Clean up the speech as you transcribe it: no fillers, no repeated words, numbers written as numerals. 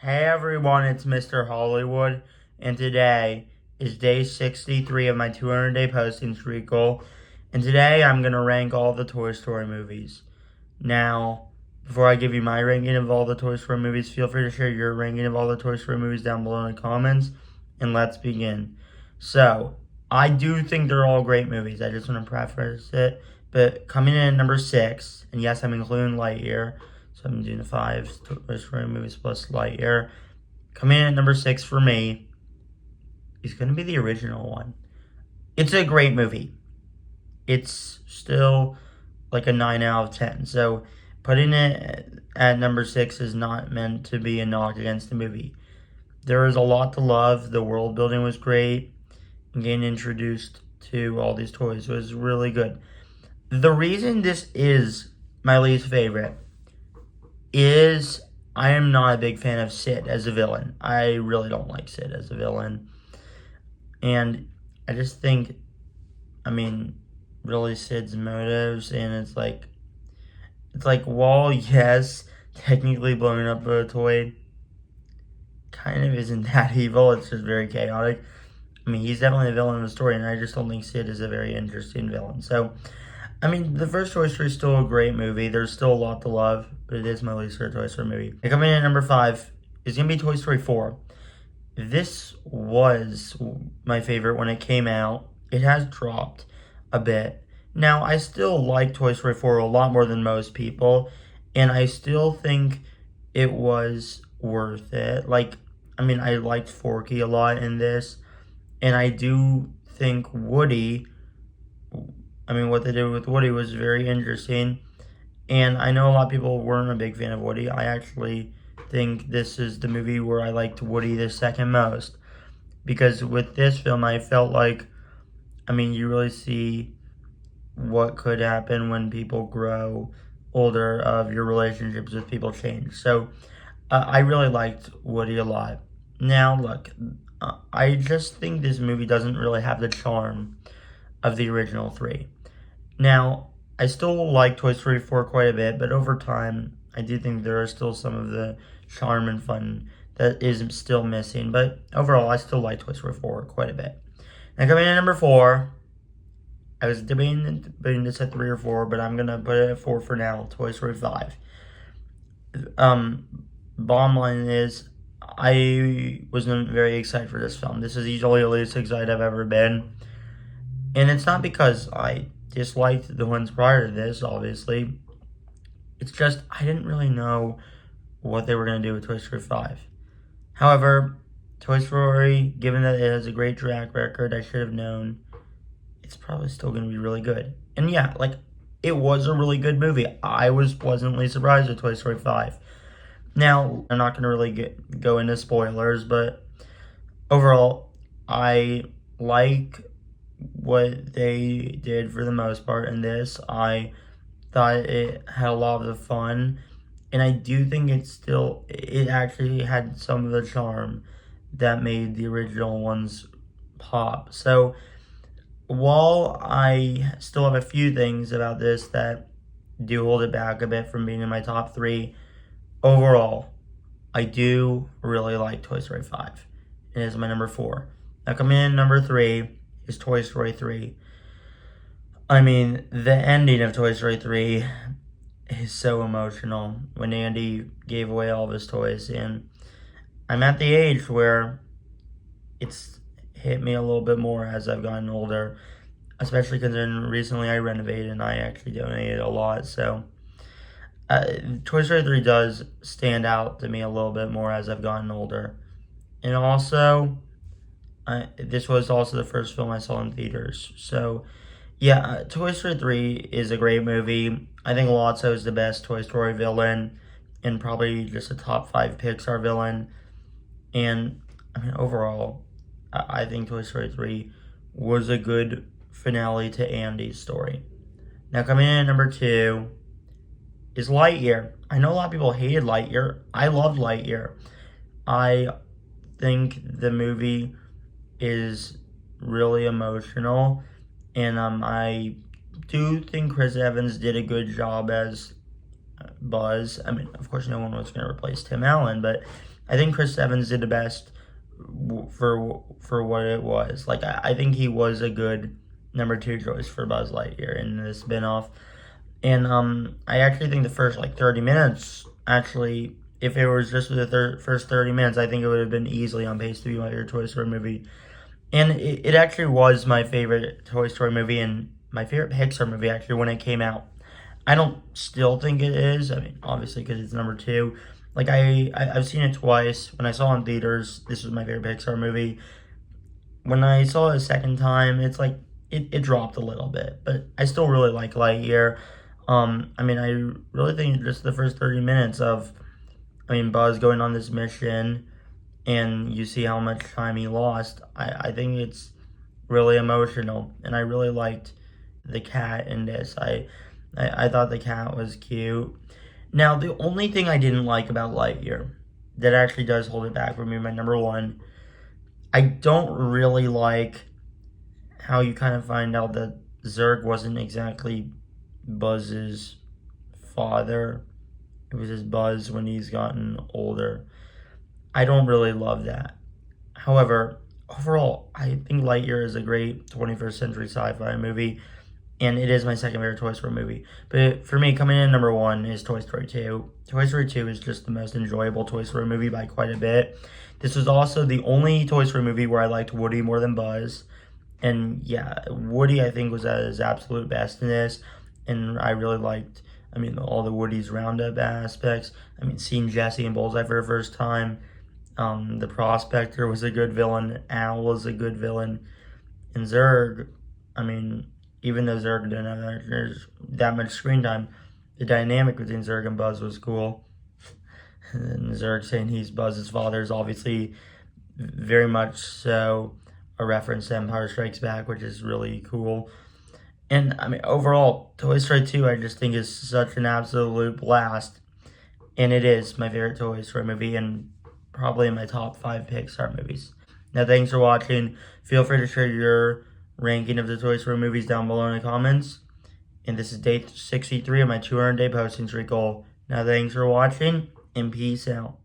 Hey everyone, it's Mr. Hollywood, and today is day 63 of my 200-day posting streak goal. And today I'm going to rank all the Toy Story movies. Now, before I give you my ranking of all the Toy Story movies, feel free to share your ranking of all the Toy Story movies down below in the comments, and let's begin. So, I do think they're all great movies. I just want to preface it. But coming in at number 6, and yes, I'm including Lightyear, so I'm doing the 5 Toy Story movies plus Lightyear. Coming in at number 6 for me is going to be the original one. It's a great movie. It's still like a 9 out of 10. So putting it at number 6 is not meant to be a knock against the movie. There is a lot to love. The world building was great. And getting introduced to all these toys was really good. The reason this is my least favorite is I am not a big fan of Sid as a villain. I really don't like Sid as a villain. And I just think, really Sid's motives, and it's like, while, yes, technically blowing up a toy kind of isn't that evil, it's just very chaotic. He's definitely a villain in the story, and I just don't think Sid is a very interesting villain. So, the first Toy Story is still a great movie. There's still a lot to love, but it is my least favorite Toy Story movie. And coming in at number 5 is going to be Toy Story 4. This was my favorite when it came out. It has dropped a bit. Now, I still like Toy Story 4 a lot more than most people, and I still think it was worth it. I liked Forky a lot in this, and I do think Woody, what they did with Woody was very interesting. And I know a lot of people weren't a big fan of Woody. I actually think this is the movie where I liked Woody the second most. Because with this film, I felt like, you really see what could happen when people grow older, of your relationships with people change. So, I really liked Woody a lot. Now, look, I just think this movie doesn't really have the charm of the original 3. Now, I still like Toy Story 4 quite a bit, but over time, I do think there are still some of the charm and fun that is still missing. But overall, I still like Toy Story 4 quite a bit. Now, coming in at number 4, I was debating this at 3 or 4, but I'm going to put it at 4 for now, Toy Story 5. Bottom line is, I wasn't very excited for this film. This is easily the least excited I've ever been. And it's not because I disliked the ones prior to this, obviously. It's just I didn't really know what they were going to do with Toy Story 5. However, Toy Story, given that it has a great track record, I should have known it's probably still going to be really good. And yeah, it was a really good movie. I was pleasantly surprised with Toy Story 5. Now, I'm not going to really go into spoilers, but overall, I like what they did for the most part in this. I thought it had a lot of the fun, and I do think it actually had some of the charm that made the original ones pop. So while I still have a few things about this that do hold it back a bit from being in my top 3, overall, I do really like Toy Story 5. It is my number 4. Now coming in number 3 is Toy Story 3. The ending of Toy Story 3 is so emotional when Andy gave away all of his toys. And I'm at the age where it's hit me a little bit more as I've gotten older, especially because recently I renovated and I actually donated a lot. So Toy Story 3 does stand out to me a little bit more as I've gotten older. And also, this was also the first film I saw in theaters. So, yeah, Toy Story 3 is a great movie. I think Lotso is the best Toy Story villain, and probably just a top 5 Pixar villain. And, overall, I think Toy Story 3 was a good finale to Andy's story. Now, coming in at number 2 is Lightyear. I know a lot of people hated Lightyear. I loved Lightyear. I think the movie is really emotional, and I do think Chris Evans did a good job as Buzz. Of course, no one was going to replace Tim Allen, but I think Chris Evans did the best for what it was. Like I think he was a good number 2 choice for Buzz Lightyear in the spinoff. And I actually think the first like 30 minutes, actually, if it was just the first 30 minutes, I think it would have been easily on pace to be my favorite Toy Story movie. And it actually was my favorite Toy Story movie and my favorite Pixar movie actually when it came out. I don't still think it is. I mean, obviously because it's number 2. Like I've seen it twice. When I saw it in theaters, this was my favorite Pixar movie. When I saw it a second time, it's like it dropped a little bit, but I still really like Lightyear. I mean, I really think just the first 30 minutes of, I mean, Buzz going on this mission, and you see how much time he lost. I think it's really emotional, and I really liked the cat in this. I thought the cat was cute. Now, the only thing I didn't like about Lightyear that actually does hold it back for me, my number 1, I don't really like how you kind of find out that Zurg wasn't exactly Buzz's father. It was his Buzz when he's gotten older. I don't really love that. However, overall, I think Lightyear is a great 21st century sci-fi movie, and it is my second favorite Toy Story movie. But for me, coming in number 1 is Toy Story 2. Toy Story 2 is just the most enjoyable Toy Story movie by quite a bit. This was also the only Toy Story movie where I liked Woody more than Buzz. And yeah, Woody I think was at his absolute best in this. And I really liked, I mean, all the Woody's Roundup aspects. I mean, seeing Jesse and Bullseye for the first time. The Prospector was a good villain. Al was a good villain. And Zurg, I mean, even though Zurg didn't have that much screen time, the dynamic between Zurg and Buzz was cool. And Zurg saying he's Buzz's father is obviously very much so a reference to Empire Strikes Back, which is really cool. And I mean, overall, Toy Story 2 I just think is such an absolute blast. And it is my favorite Toy Story movie and probably in my top 5 Pixar movies. Now, thanks for watching. Feel free to share your ranking of the Toy Story movies down below in the comments. And this is day 63 of my 200-day posting streak goal. Now, thanks for watching, and peace out.